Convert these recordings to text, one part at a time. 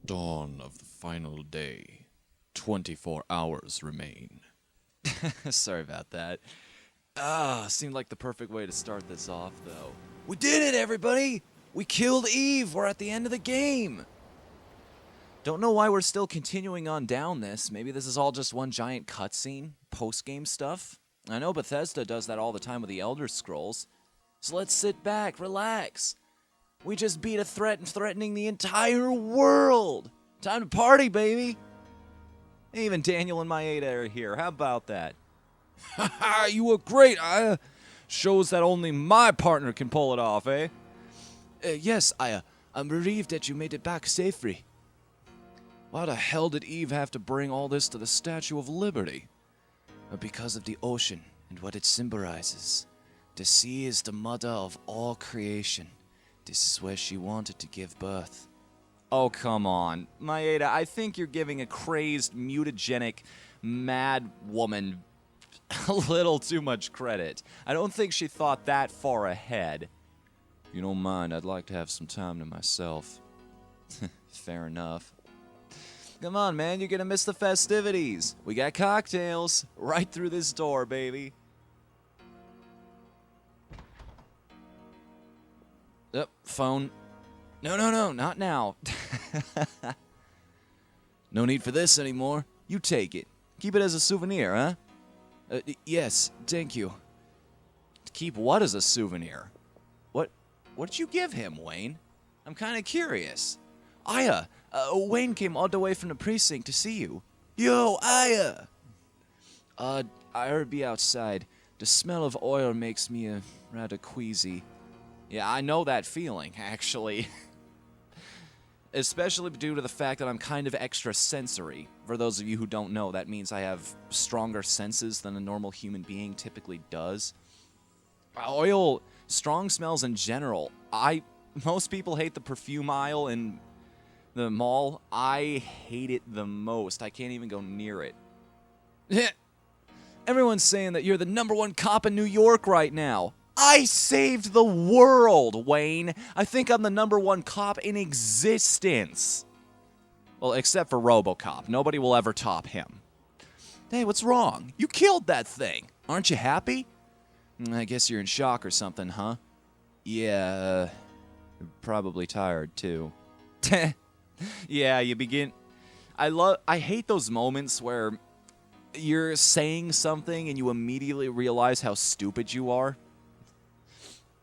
dawn of the final day. 24 hours remain. Sorry about that. Seemed like the perfect way to start this off, though. We did it, everybody! We killed Eve! We're at the end of the game! Don't know why we're still continuing on down this. Maybe this is all just one giant cutscene, post-game stuff. I know Bethesda does that all the time with the Elder Scrolls. So let's sit back, relax. We just beat a threat and threatening the entire world! Time to party, baby! Even Daniel and Maeda are here. How about that? Haha, you were great, Aya. Shows that only my partner can pull it off, eh? Yes, Aya. I'm relieved that you made it back safely. Why the hell did Eve have to bring all this to the Statue of Liberty? Because of the ocean and what it symbolizes. The sea is the mother of all creation. This is where she wanted to give birth. Oh, come on. Maeda, I think you're giving a crazed, mutagenic, mad woman a little too much credit. I don't think she thought that far ahead. If you don't mind, I'd like to have some time to myself. Fair enough. Come on, man, you're gonna miss the festivities. We got cocktails right through this door, baby. Phone. No, not now. No need for this anymore. You take it. Keep it as a souvenir, huh? Yes, thank you. Keep what as a souvenir? What did you give him, Wayne? I'm kind of curious. Aya, Wayne came all the way from the precinct to see you. Yo, Aya! I'll be outside. The smell of oil makes me rather queasy. Yeah, I know that feeling, actually. Especially due to the fact that I'm kind of extra sensory. For those of you who don't know, that means I have stronger senses than a normal human being typically does. Oil, strong smells in general. Most people hate the perfume aisle in the mall. I hate it the most. I can't even go near it. Everyone's saying that you're the #1 cop in New York right now. I saved the world, Wayne. I think I'm the #1 cop in existence. Well, except for RoboCop. Nobody will ever top him. Hey, what's wrong? You killed that thing. Aren't you happy? I guess you're in shock or something, huh? Yeah, probably tired, too. Yeah, you begin... I hate those moments where you're saying something and you immediately realize how stupid you are.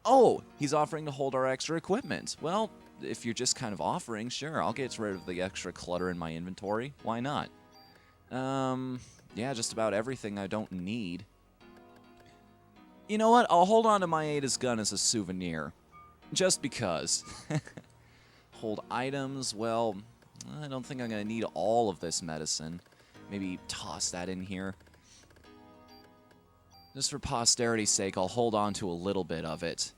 Oh, he's offering to hold our extra equipment. Well, if you're just kind of offering, sure, I'll get rid of the extra clutter in my inventory. Why not? Yeah, just about everything I don't need. You know what? I'll hold on to Maeda's gun as a souvenir. Just because. Hold items, well, I don't think I'm going to need all of this medicine. Maybe toss that in here. Just for posterity's sake, I'll hold on to a little bit of it.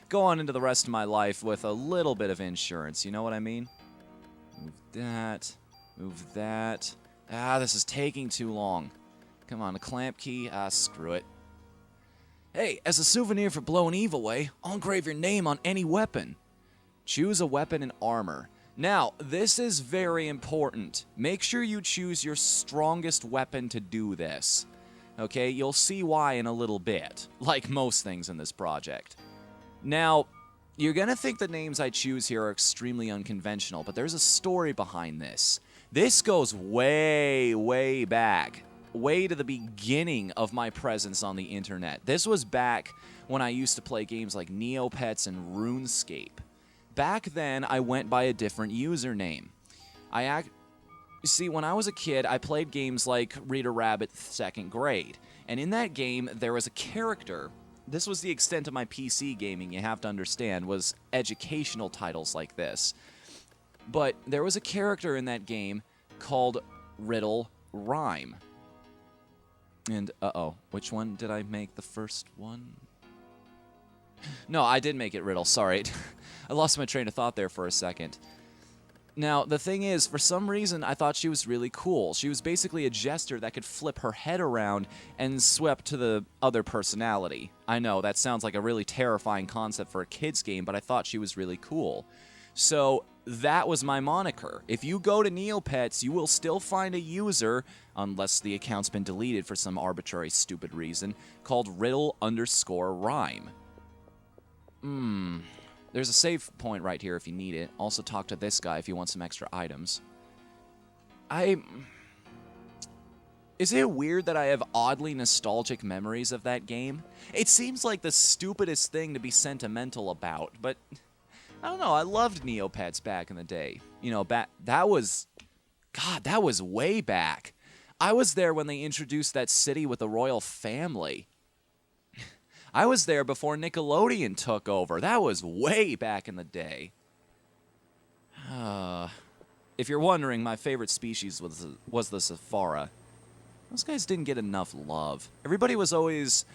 Go on into the rest of my life with a little bit of insurance, you know what I mean? Move that. Move that. This is taking too long. Come on, a clamp key. Screw it. Hey, as a souvenir for blowing Eve away, I'll engrave your name on any weapon. Choose a weapon and armor. Now, this is very important. Make sure you choose your strongest weapon to do this. Okay, you'll see why in a little bit, like most things in this project. Now, you're gonna think the names I choose here are extremely unconventional, but there's a story behind this. This goes way, way back. Way to the beginning of my presence on the internet. This was back when I used to play games like Neopets and RuneScape. Back then, I went by a different username. See, when I was a kid, I played games like Reader Rabbit 2nd grade. And in that game, there was a character. This was the extent of my PC gaming, you have to understand, was educational titles like this. But there was a character in that game called Riddle Rhyme. And, which one did I make the first one? No, I did make it Riddle, sorry. I lost my train of thought there for a second. Now, the thing is, for some reason, I thought she was really cool. She was basically a jester that could flip her head around and swap to the other personality. I know, that sounds like a really terrifying concept for a kid's game, but I thought she was really cool. So, that was my moniker. If you go to Neopets, you will still find a user, unless the account's been deleted for some arbitrary stupid reason, called riddle_rhyme. There's a save point right here if you need it. Also talk to this guy if you want some extra items. Is it weird that I have oddly nostalgic memories of that game? It seems like the stupidest thing to be sentimental about, but I don't know, I loved Neopets back in the day. You know, that was way back. I was there when they introduced that city with the royal family. I was there before Nickelodeon took over. That was way back in the day. If you're wondering, my favorite species was the Sephora. Those guys didn't get enough love. Everybody was always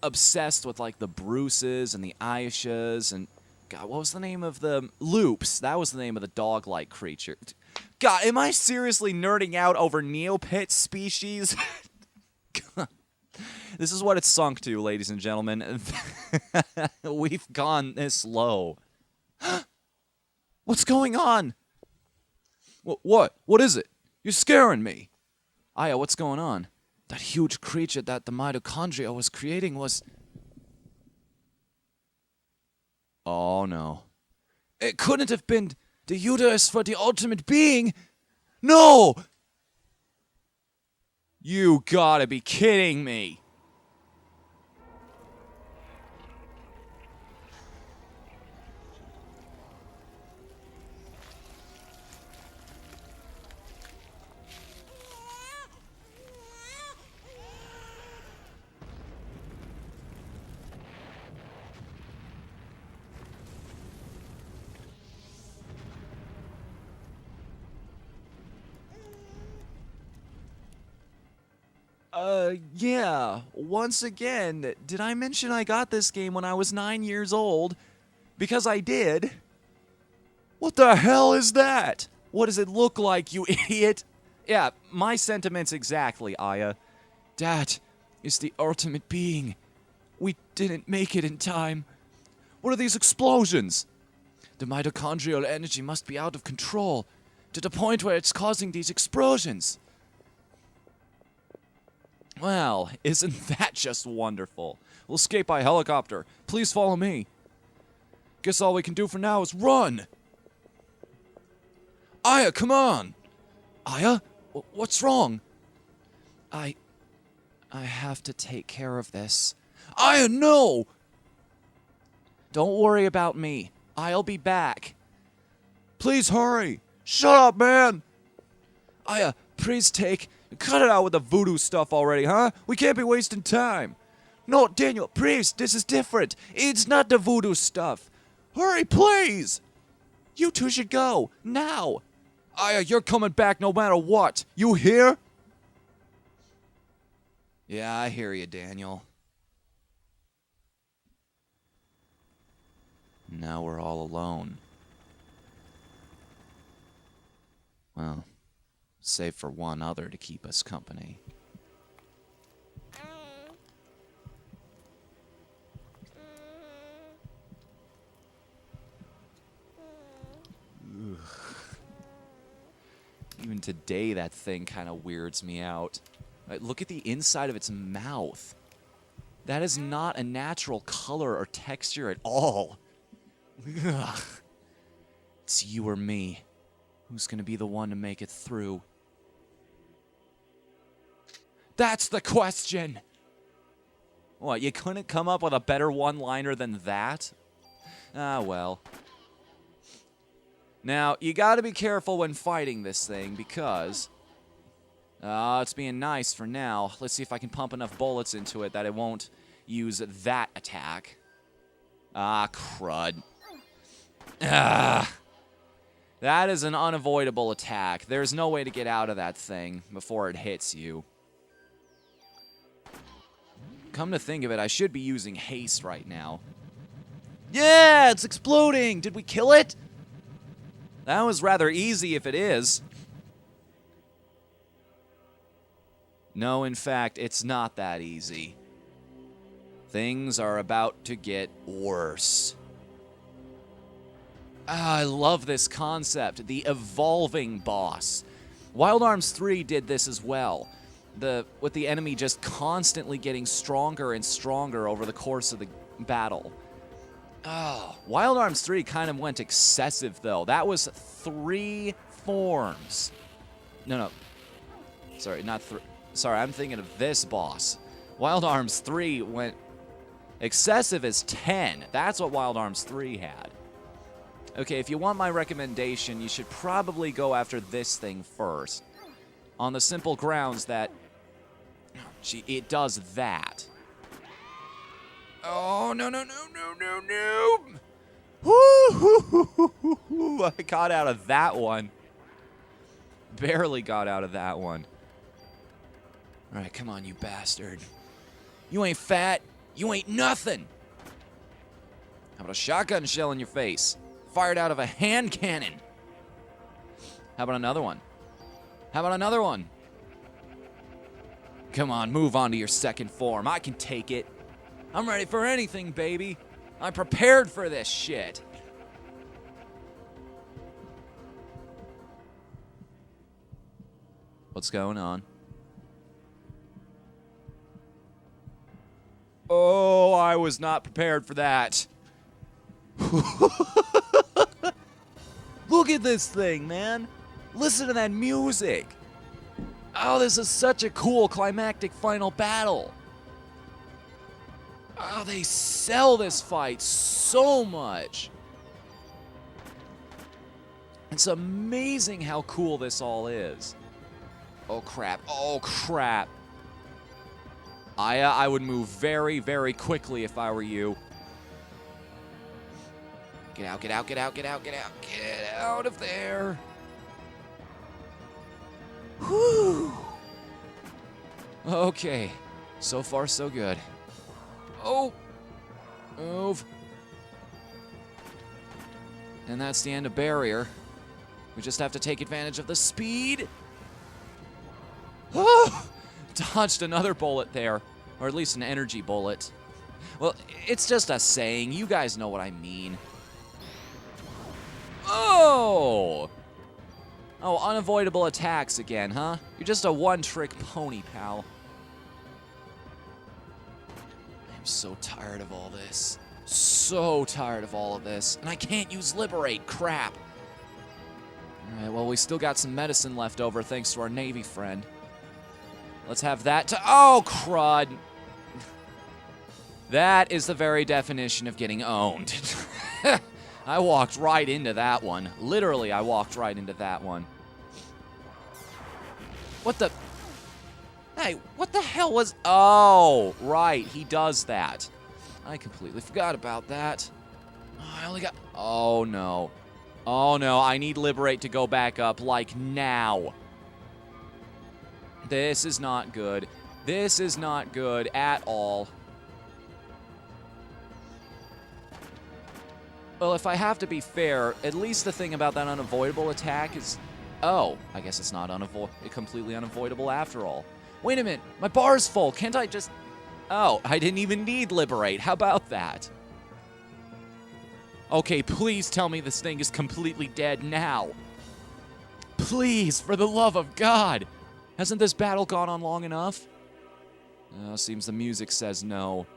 obsessed with, like, the Bruces and the Aishas and... God, what was the name of the... Loops. That was the name of the dog-like creature. God, am I seriously nerding out over Neopet species? This is what it's sunk to, ladies and gentlemen. We've gone this low. What's going on? What? What is it? You're scaring me. Aya, what's going on? That huge creature that the mitochondria was creating was... Oh, no. It couldn't have been the uterus for the ultimate being. No! You gotta be kidding me. Yeah. Once again, did I mention I got this game when I was 9 years old? Because I did. What the hell is that? What does it look like, you idiot? Yeah, my sentiments exactly, Aya. That is the ultimate being. We didn't make it in time. What are these explosions? The mitochondrial energy must be out of control, to the point where it's causing these explosions. Well, isn't that just wonderful? We'll escape by helicopter. Please follow me. Guess all we can do for now is run. Aya, come on. Aya, what's wrong? I have to take care of this. Aya, no! Don't worry about me. I'll be back. Please hurry. Shut up, man. Aya, please cut it out with the voodoo stuff already, huh? We can't be wasting time. No, Daniel, please, this is different. It's not the voodoo stuff. Hurry, please. You two should go, now. Aya, you're coming back no matter what. You hear? Yeah, I hear you, Daniel. Now we're all alone. Well, save for one other to keep us company. Ugh. Even today, that thing kind of weirds me out. Look at the inside of its mouth. That is not a natural color or texture at all. Ugh. It's you or me. Who's gonna be the one to make it through? That's the question! What, you couldn't come up with a better one-liner than that? Ah, well. Now, you gotta be careful when fighting this thing, because... it's being nice for now. Let's see if I can pump enough bullets into it that it won't use that attack. Ah, crud. Ah! That is an unavoidable attack. There's no way to get out of that thing before it hits you. Come to think of it, I should be using haste right now. Yeah, it's exploding! Did we kill it? That was rather easy if it is. No, in fact, it's not that easy. Things are about to get worse. I love this concept, the evolving boss. Wild Arms 3 did this as well. With the enemy just constantly getting stronger and stronger over the course of the battle. Oh, Wild Arms 3 kind of went excessive, though. That was 3 forms. No. Sorry, not 3. Sorry, I'm thinking of this boss. Wild Arms 3 went excessive as 10. That's what Wild Arms 3 had. Okay, if you want my recommendation, you should probably go after this thing first. On the simple grounds that it does that. Oh, no. Woo! I got out of that one. Barely got out of that one. All right, come on, you bastard. You ain't fat. You ain't nothing. How about a shotgun shell in your face? Fired out of a hand cannon. How about another one? How about another one? Come on, move on to your second form. I can take it. I'm ready for anything, baby. I'm prepared for this shit. What's going on? Oh, I was not prepared for that. Look at this thing, man. Listen to that music. Oh, this is such a cool climactic final battle. Oh, they sell this fight so much. It's amazing how cool this all is. Oh, crap. Oh, crap. I would move very, very quickly if I were you. Get out, get out, get out, get out, get out. Get out of there. Whew. Okay. So far, so good. Oh. Move. And that's the end of barrier. We just have to take advantage of the speed. Oh! Dodged another bullet there. Or at least an energy bullet. Well, it's just a saying. You guys know what I mean. Oh! Oh, unavoidable attacks again, huh? You're just a one-trick pony, pal. I'm so tired of all this. So tired of all of this. And I can't use Liberate. Crap. Alright, well, we still got some medicine left over thanks to our Navy friend. Let's have that to... Oh, crud. That is the very definition of getting owned. I walked right into that one. Literally, I walked right into that one. What the... Hey, what the hell was... Oh, right, he does that. I completely forgot about that. Oh, I only got... Oh, no. Oh, no, I need Liberate to go back up, like, now. This is not good. This is not good at all. Well, if I have to be fair, at least the thing about that unavoidable attack is... Oh, I guess it's not completely unavoidable after all. Wait a minute, my bar's full. Can't I just... Oh, I didn't even need Liberate. How about that? Okay, please tell me this thing is completely dead now. Please, for the love of God. Hasn't this battle gone on long enough? Seems the music says no.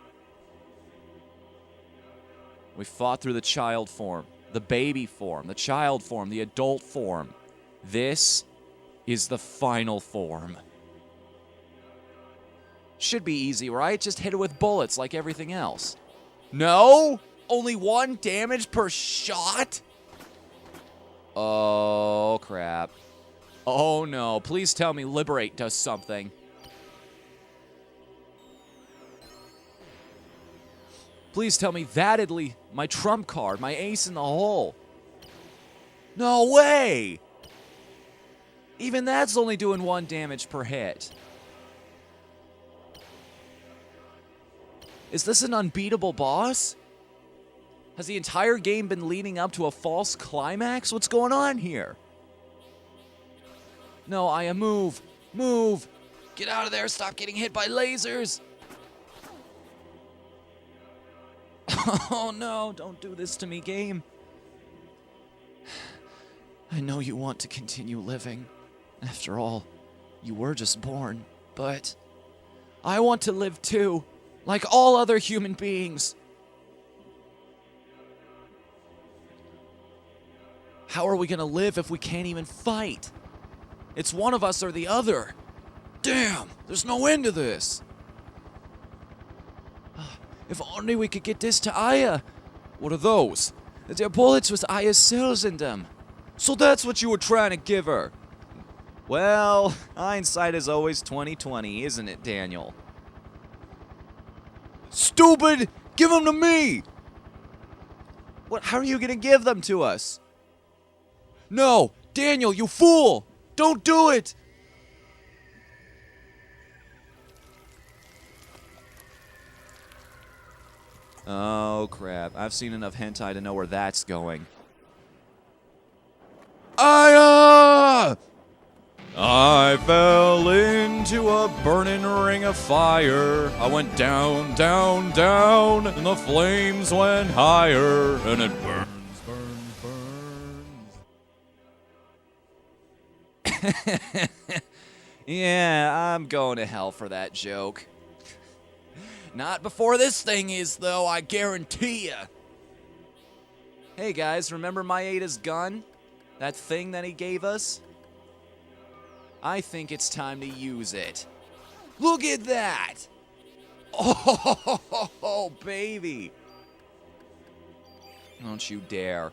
We fought through the child form, the baby form, the child form, the adult form. This is the final form. Should be easy, right? Just hit it with bullets like everything else. No? Only 1 damage per shot? Oh, crap. Oh, no. Please tell me Liberate does something. Please tell me that my trump card, my ace in the hole. No way! Even that's only doing 1 damage per hit. Is this an unbeatable boss? Has the entire game been leading up to a false climax? What's going on here? No, Aya, move. Move. Get out of there. Stop getting hit by lasers. Oh, no. Don't do this to me, game. I know you want to continue living. After all, you were just born, but I want to live too, like all other human beings. How are we gonna live if we can't even fight? It's one of us or the other. Damn, there's no end to this. If only we could get this to Aya. What are those? They're bullets with Aya's cells in them. So that's what you were trying to give her. Well, hindsight is always 20/20, isn't it, Daniel? Stupid! Give them to me! What? How are you gonna give them to us? No! Daniel, you fool! Don't do it! Oh, crap. I've seen enough hentai to know where that's going. Aya! I fell into a burning ring of fire. I went down, down, down, and the flames went higher, and it burns, burns, burns. Yeah, I'm going to hell for that joke. Not before this thing is, though, I guarantee ya. Hey, guys, remember Maeda's gun? That thing that he gave us? I think it's time to use it. Look at that! Oh, baby! Don't you dare.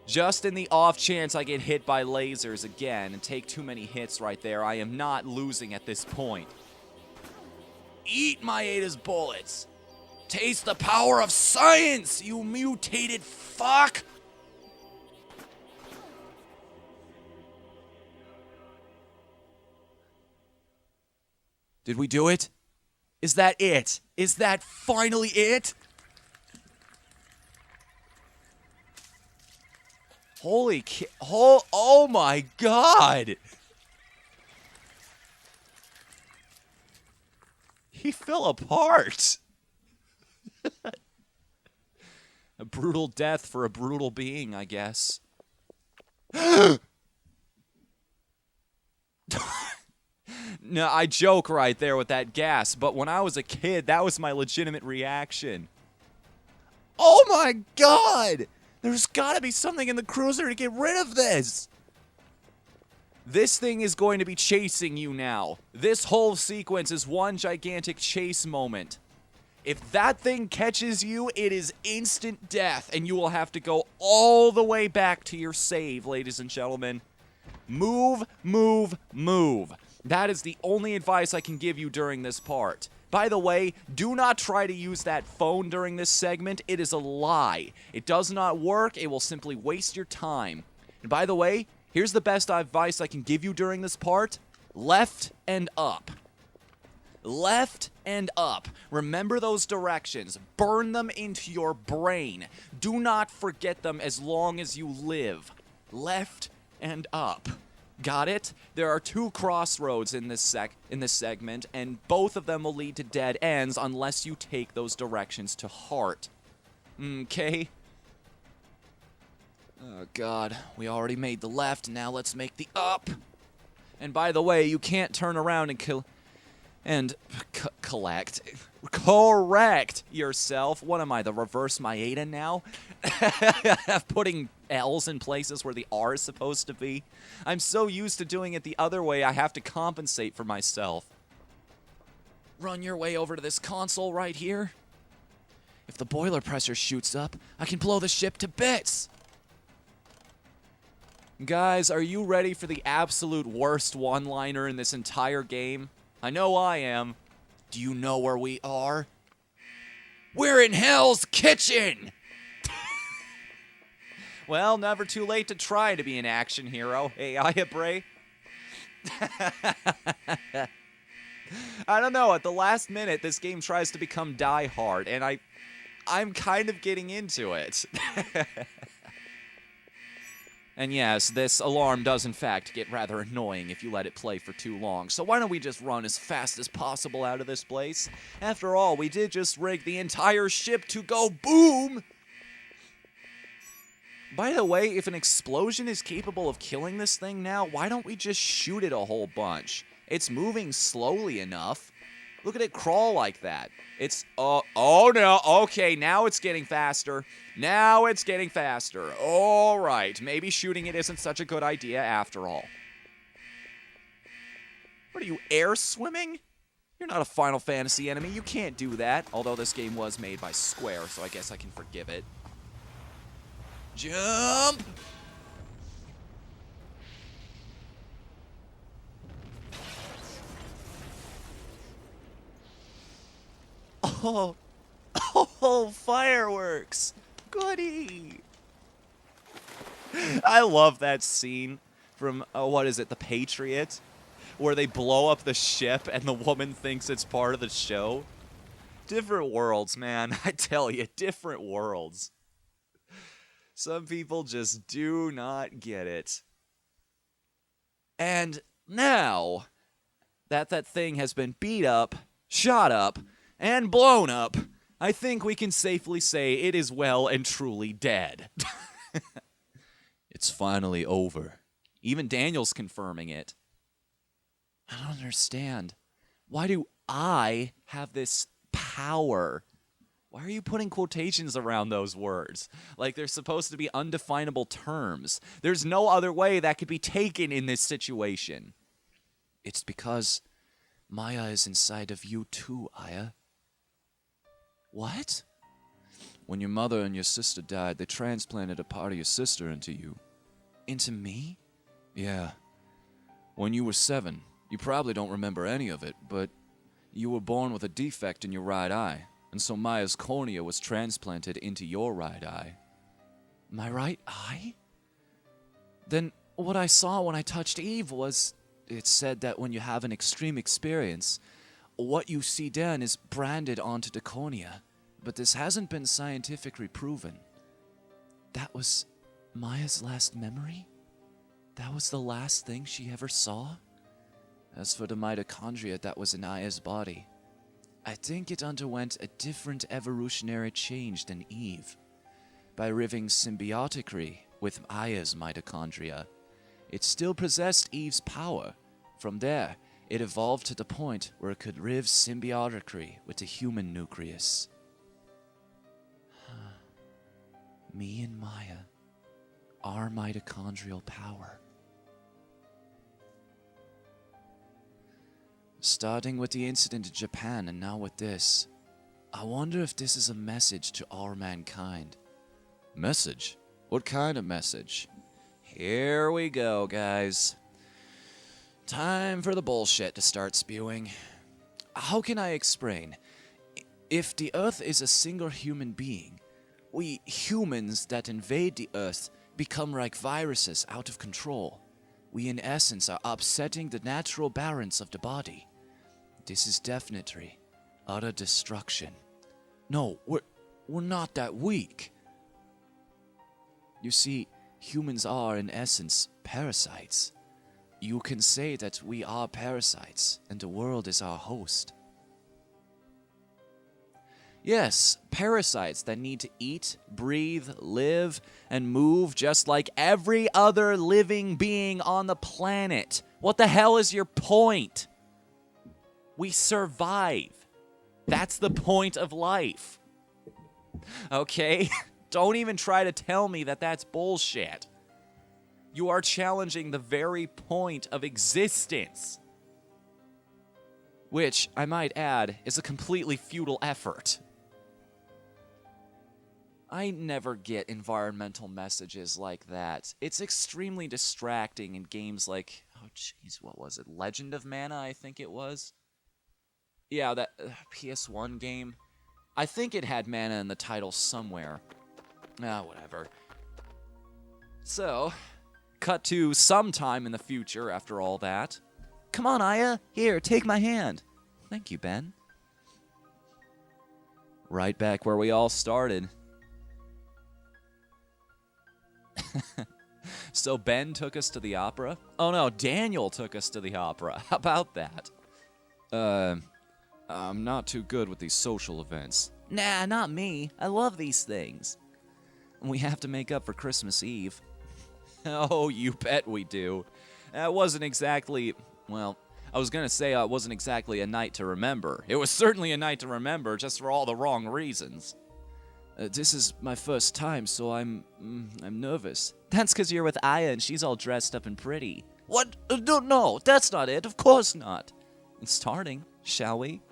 Just in the off chance I get hit by lasers again and take too many hits right there, I am not losing at this point. Eat Maeda's bullets! Taste the power of science, you mutated fuck! Did we do it? Is that it? Is that finally it? Holy oh my god! He fell apart. A brutal death for a brutal being, I guess. No, I joke right there with that gas, but when I was a kid, that was my legitimate reaction. Oh my god! There's gotta be something in the cruiser to get rid of this! This thing is going to be chasing you now. This whole sequence is one gigantic chase moment. If that thing catches you, it is instant death, and you will have to go all the way back to your save, ladies and gentlemen. Move, move, move. That is the only advice I can give you during this part. By the way, do not try to use that phone during this segment. It is a lie. It does not work. It will simply waste your time. And by the way, here's the best advice I can give you during this part. Left and up. Left and up. Remember those directions. Burn them into your brain. Do not forget them as long as you live. Left and up. Got it? There are two crossroads in this segment, and both of them will lead to dead ends unless you take those directions to heart. Okay? Oh god, we already made the left, now let's make the up. And by the way, you can't turn around and correct yourself. What am I, the reverse Maeda now? Putting L's in places where the R is supposed to be. I'm so used to doing it the other way, I have to compensate for myself. Run your way over to this console right here. If the boiler pressure shoots up, I can blow the ship to bits. Guys, are you ready for the absolute worst one-liner in this entire game? I know I am. Do you know where we are? We're in Hell's Kitchen! Well, never too late to try to be an action hero. Hey, Aya Bray. I don't know, at the last minute, this game tries to become Die Hard, and I'm kind of getting into it. And yes, this alarm does in fact get rather annoying if you let it play for too long, so why don't we just run as fast as possible out of this place? After all, we did just rig the entire ship to go boom! By the way, if an explosion is capable of killing this thing now, why don't we just shoot it a whole bunch? It's moving slowly enough. Look at it crawl like that. It's, oh no, okay, now it's getting faster. Now it's getting faster. All right, maybe shooting it isn't such a good idea after all. What are you, air swimming? You're not a Final Fantasy enemy, you can't do that. Although this game was made by Square, so I guess I can forgive it. Jump! Oh, fireworks! Goody! I love that scene from, what is it, The Patriot? Where they blow up the ship and the woman thinks it's part of the show. Different worlds, man. I tell you, different worlds. Some people just do not get it. And now that that thing has been beat up, shot up, and blown up, I think we can safely say it is well and truly dead. It's finally over. Even Daniel's confirming it. I don't understand. Why do I have this power? Why are you putting quotations around those words? Like they're supposed to be undefinable terms. There's no other way that could be taken in this situation. It's because Maya is inside of you too, Aya. What? When your mother and your sister died, they transplanted a part of your sister into you. Into me? Yeah. When you were 7, you probably don't remember any of it, but you were born with a defect in your right eye, and so Maya's cornea was transplanted into your right eye. My right eye? Then what I saw when I touched Eve was, it said that when you have an extreme experience, what you see then is branded onto the cornea, but this hasn't been scientifically proven. That was Maya's last memory? That was the last thing she ever saw? As for the mitochondria that was in Aya's body, I think it underwent a different evolutionary change than Eve. By living symbiotically with Aya's mitochondria, it still possessed Eve's power. From there, it evolved to the point where it could live symbiotically with the human nucleus. Me and Maya, our mitochondrial power. Starting with the incident in Japan and now with this, I wonder if this is a message to all mankind. Message? What kind of message? Here we go, guys. Time for the bullshit to start spewing. How can I explain? If the Earth is a single human being, we humans that invade the Earth become like viruses out of control. We in essence are upsetting the natural balance of the body. This is definitely utter destruction. No, we're not that weak. You see, humans are in essence parasites. You can say that we are parasites, and the world is our host. Yes, parasites that need to eat, breathe, live, and move just like every other living being on the planet. What the hell is your point? We survive. That's the point of life. Okay? Don't even try to tell me that that's bullshit. You are challenging the very point of existence. Which, I might add, is a completely futile effort. I never get environmental messages like that. It's extremely distracting in games like, oh jeez, what was it? Legend of Mana, I think it was. Yeah, that PS1 game. I think it had mana in the title somewhere. Whatever. So, cut to sometime in the future after all that. Come on, Aya. Here, take my hand. Thank you, Ben. Right back where we all started. So Ben took us to the opera? Oh no, Daniel took us to the opera. How about that? I'm not too good with these social events. Nah, not me. I love these things. We have to make up for Christmas Eve. Oh, you bet we do. That wasn't exactly, well, I was going to say it wasn't exactly a night to remember. It was certainly a night to remember, just for all the wrong reasons. This is my first time, so I'm nervous. That's because you're with Aya and she's all dressed up and pretty. What? No, that's not it. Of course not. It's starting, shall we?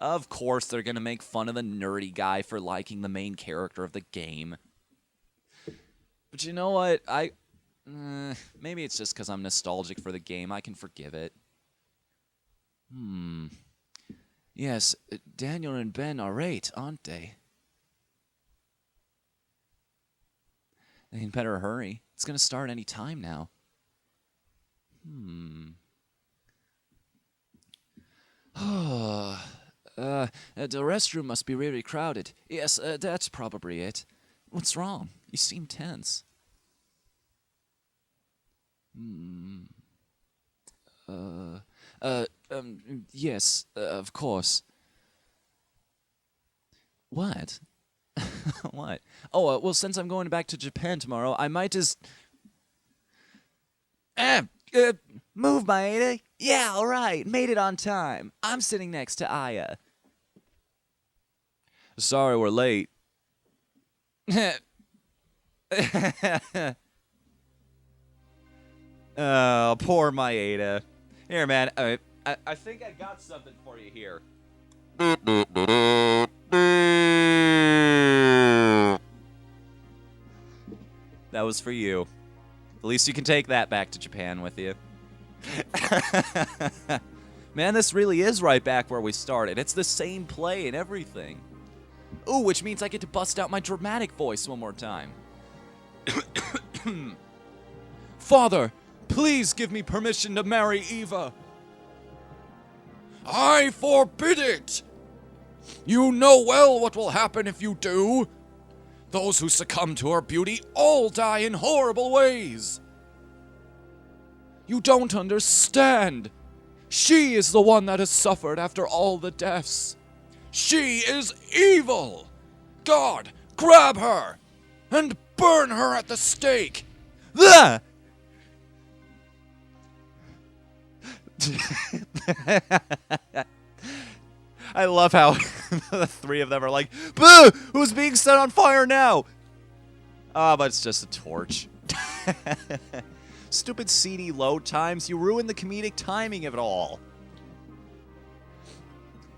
Of course they're going to make fun of the nerdy guy for liking the main character of the game. But you know what? Maybe it's just because I'm nostalgic for the game. I can forgive it. Yes, Daniel and Ben are right, aren't they? They better hurry. It's going to start any time now. The restroom must be really crowded. Yes, that's probably it. What's wrong? You seem tense. Yes, of course. What? What? Oh, well, since I'm going back to Japan tomorrow, I might just... move, Maeda. Yeah, all right. Made it on time. I'm sitting next to Aya. Sorry we're late. Oh, poor Maeda. Here, man. I think I got something for you here. That was for you. At least you can take that back to Japan with you. Man, this really is right back where we started. It's the same play and everything. Ooh, which means I get to bust out my dramatic voice one more time. Father, please give me permission to marry Eva. I forbid it! You know well what will happen if you do. Those who succumb to her beauty all die in horrible ways. You don't understand. She is the one that has suffered after all the deaths. She is evil. God, grab her and burn her at the stake. Ah! I love how the three of them are like, boo! Who's being set on fire now? Ah, but it's just a torch. Stupid CD load times, you ruin the comedic timing of it all.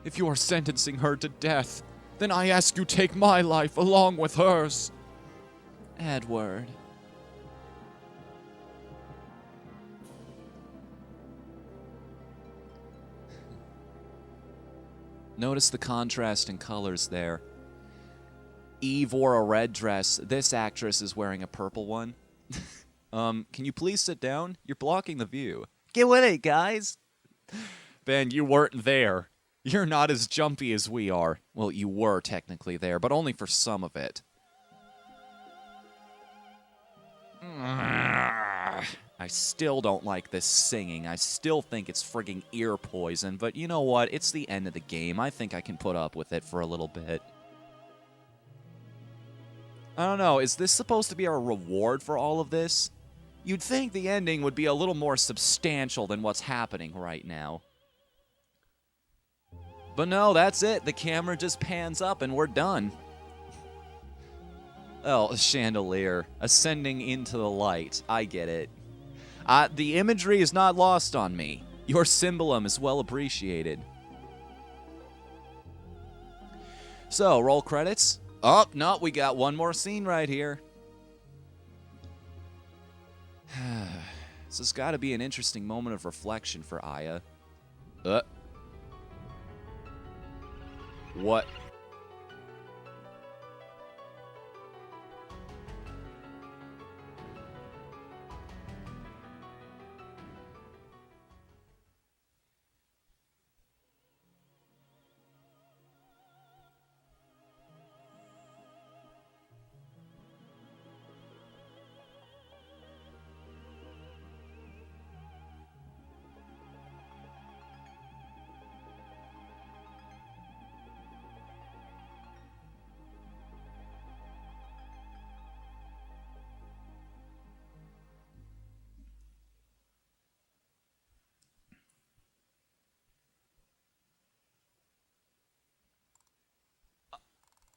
If you are sentencing her to death, then I ask you take my life along with hers. Edward. Notice the contrast in colors there. Eve wore a red dress. This actress is wearing a purple one. Can you please sit down? You're blocking the view. Get with it, guys. Ben, you weren't there. You're not as jumpy as we are. Well, you were technically there, but only for some of it. I still don't like this singing. I still think it's frigging ear poison, but you know what? It's the end of the game. I think I can put up with it for a little bit. I don't know. Is this supposed to be our reward for all of this? You'd think the ending would be a little more substantial than what's happening right now. But no, that's it. The camera just pans up and we're done. Oh, a chandelier. Ascending into the light. I get it. The imagery is not lost on me. Your symbolism is well appreciated. So, roll credits. Oh, no, we got one more scene right here. This has got to be an interesting moment of reflection for Aya. What?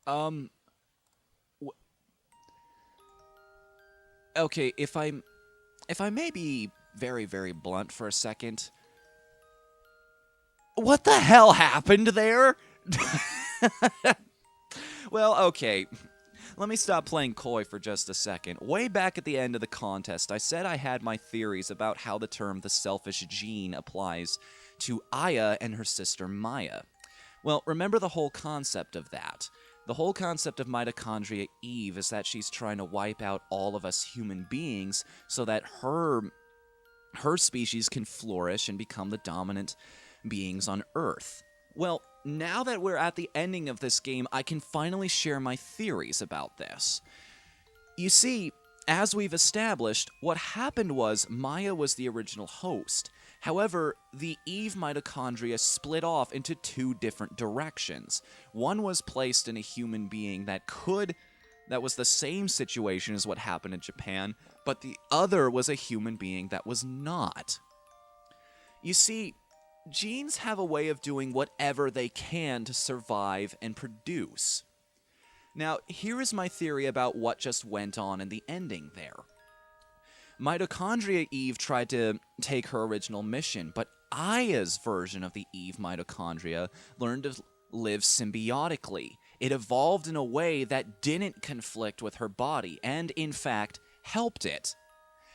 Um, okay, if I may be very, very blunt for a second, what the hell happened there? Well, okay. Let me stop playing coy for just a second. Way back at the end of the contest, I said I had my theories about how the term the selfish gene applies to Aya and her sister Maya. Well, remember the whole concept of that. The whole concept of mitochondria Eve is that she's trying to wipe out all of us human beings so that her species can flourish and become the dominant beings on Earth. Well, now that we're at the ending of this game, I can finally share my theories about this. You see, as we've established, what happened was Maya was the original host. However, the Eve mitochondria split off into two different directions. One was placed in a human being that was the same situation as what happened in Japan, but the other was a human being that was not. You see, genes have a way of doing whatever they can to survive and produce. Now, here is my theory about what just went on in the ending there. Mitochondria Eve tried to take her original mission, but Aya's version of the Eve mitochondria learned to live symbiotically. It evolved in a way that didn't conflict with her body, and in fact, helped it.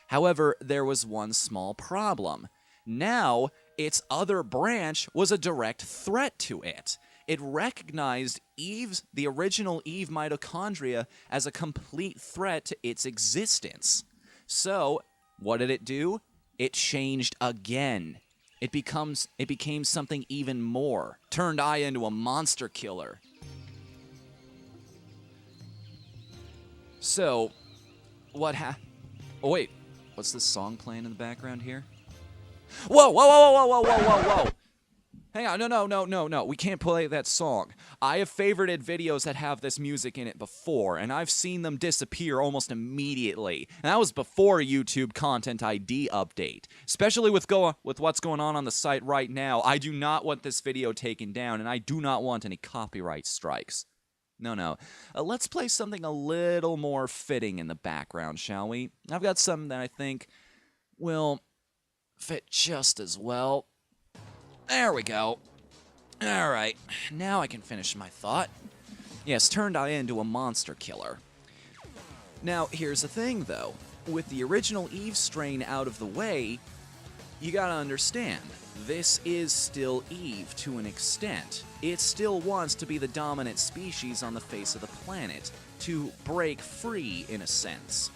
However, there was one small problem. Now, its other branch was a direct threat to it. It recognized the original Eve mitochondria as a complete threat to its existence. So, what did it do? It changed again. It became something even more. Turned Aya into a monster killer. So, Oh wait, what's this song playing in the background here? Whoa, whoa, whoa, whoa, whoa, whoa, whoa, whoa! Hang on, no, we can't play that song. I have favorited videos that have this music in it before, and I've seen them disappear almost immediately. And that was before YouTube Content ID update. Especially with what's going on the site right now, I do not want this video taken down, and I do not want any copyright strikes. No. Let's play something a little more fitting in the background, shall we? I've got something that I think will fit just as well. There we go. Alright, now I can finish my thought. Yes, turned Aya into a monster killer. Now, here's the thing, though. With the original Eve strain out of the way, you gotta understand, this is still Eve to an extent. It still wants to be the dominant species on the face of the planet, to break free, in a sense.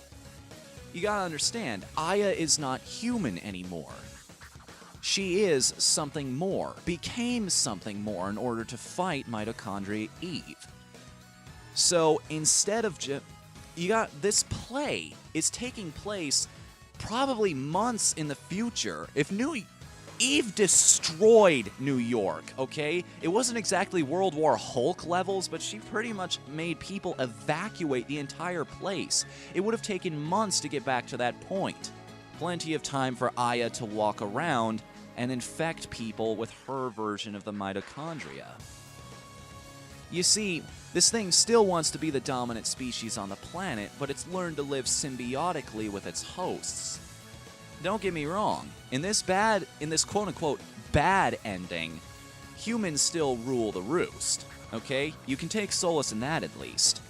You gotta understand, Aya is not human anymore. She is something more, became something more in order to fight mitochondria Eve. So instead of this play is taking place probably months in the future. If Eve destroyed New York, okay? It wasn't exactly World War Hulk levels, but she pretty much made people evacuate the entire place. It would have taken months to get back to that point. Plenty of time for Aya to walk around and infect people with her version of the mitochondria. You see, this thing still wants to be the dominant species on the planet, but it's learned to live symbiotically with its hosts. Don't get me wrong, in this quote-unquote bad ending, humans still rule the roost, okay? You can take solace in that at least.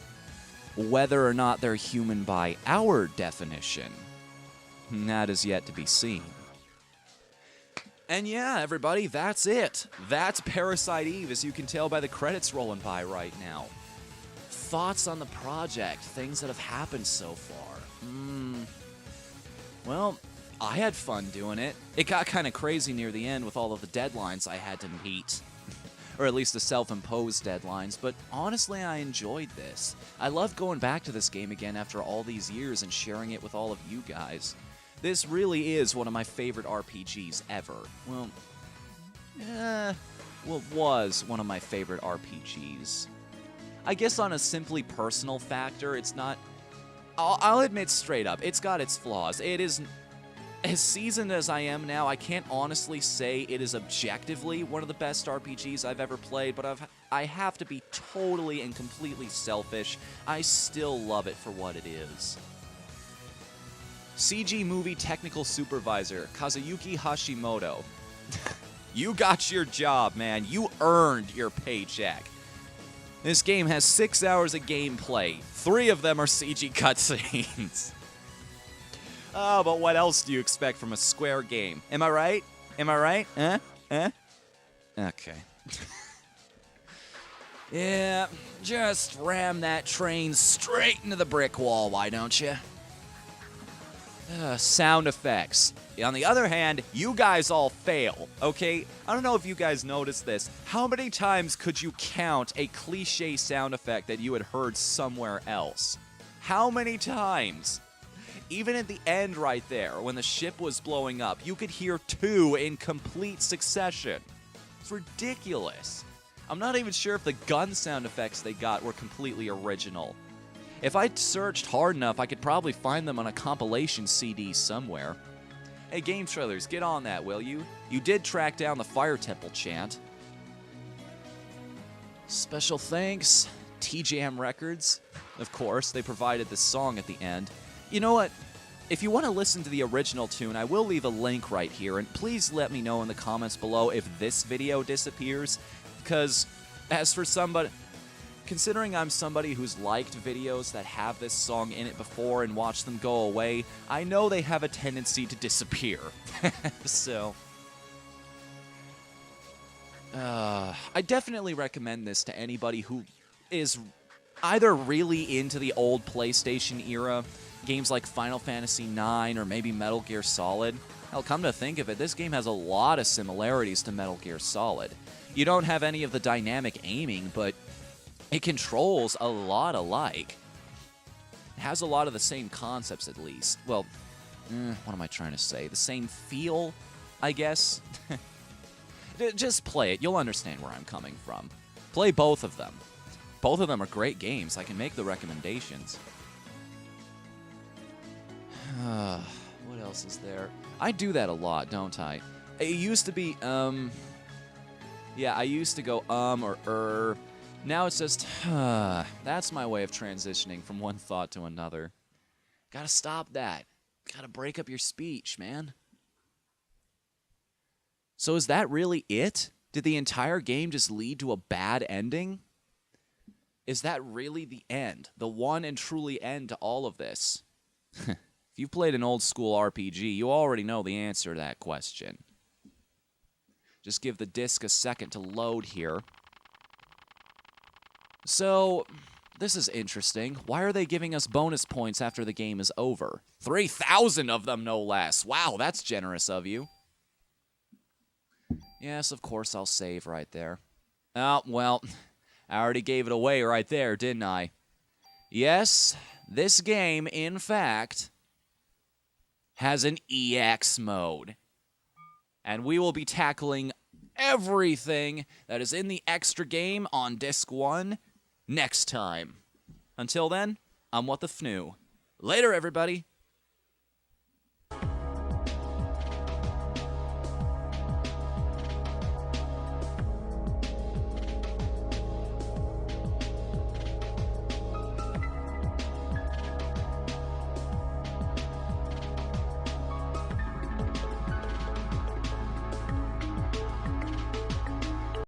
Whether or not they're human by our definition, that is yet to be seen. And yeah, everybody, that's it. That's Parasite Eve, as you can tell by the credits rolling by right now. Thoughts on the project, things that have happened so far. Well, I had fun doing it. It got kind of crazy near the end with all of the deadlines I had to meet. Or at least the self-imposed deadlines, but honestly, I enjoyed this. I love going back to this game again after all these years and sharing it with all of you guys. This really is one of my favorite RPGs ever. Well, was one of my favorite RPGs. I guess on a simply personal factor, it's not... I'll admit straight up, it's got its flaws. It is as seasoned as I am now, I can't honestly say it is objectively one of the best RPGs I've ever played, but I have to be totally and completely selfish. I still love it for what it is. CG Movie Technical Supervisor, Kazuyuki Hashimoto. You got your job, man. You earned your paycheck. This game has 6 hours of gameplay. 3 of them are CG cutscenes. Oh, but what else do you expect from a Square game? Am I right? Am I right? Okay. Yeah, just ram that train straight into the brick wall, why don't you? Sound effects. On the other hand, you guys all fail, okay? I don't know if you guys noticed this. How many times could you count a cliche sound effect that you had heard somewhere else? How many times? Even at the end right there, when the ship was blowing up, you could hear 2 in complete succession. It's ridiculous. I'm not even sure if the gun sound effects they got were completely original. If I searched hard enough, I could probably find them on a compilation CD somewhere. Hey, Game Trailers, get on that, will you? You did track down the Fire Temple chant. Special thanks, TJM Records. Of course, they provided this song at the end. You know what? If you want to listen to the original tune, I will leave a link right here, and please let me know in the comments below if this video disappears, because as for somebody... Considering I'm somebody who's liked videos that have this song in it before and watched them go away, I know they have a tendency to disappear. So... I definitely recommend this to anybody who is either really into the old PlayStation era, games like Final Fantasy IX or maybe Metal Gear Solid. Hell, come to think of it, this game has a lot of similarities to Metal Gear Solid. You don't have any of the dynamic aiming, but it controls a lot alike. It has a lot of the same concepts, at least. Well, what am I trying to say? The same feel, I guess? Just play it. You'll understand where I'm coming from. Play both of them. Both of them are great games. I can make the recommendations. What else is there? I do that a lot, don't I? It used to be, yeah, I used to go, or Now it's just, that's my way of transitioning from one thought to another. Gotta stop that. Gotta break up your speech, man. So is that really it? Did the entire game just lead to a bad ending? Is that really the end? The one and truly end to all of this? If you've played an old school RPG, you already know the answer to that question. Just give the disc a second to load here. So, this is interesting. Why are they giving us bonus points after the game is over? 3,000 of them, no less. Wow, that's generous of you. Yes, of course I'll save right there. Oh, well, I already gave it away right there, didn't I? Yes, this game, in fact, has an EX mode. And we will be tackling everything that is in the extra game on Disc 1 next time. Until then, I'm Whatthefnu. Later, everybody.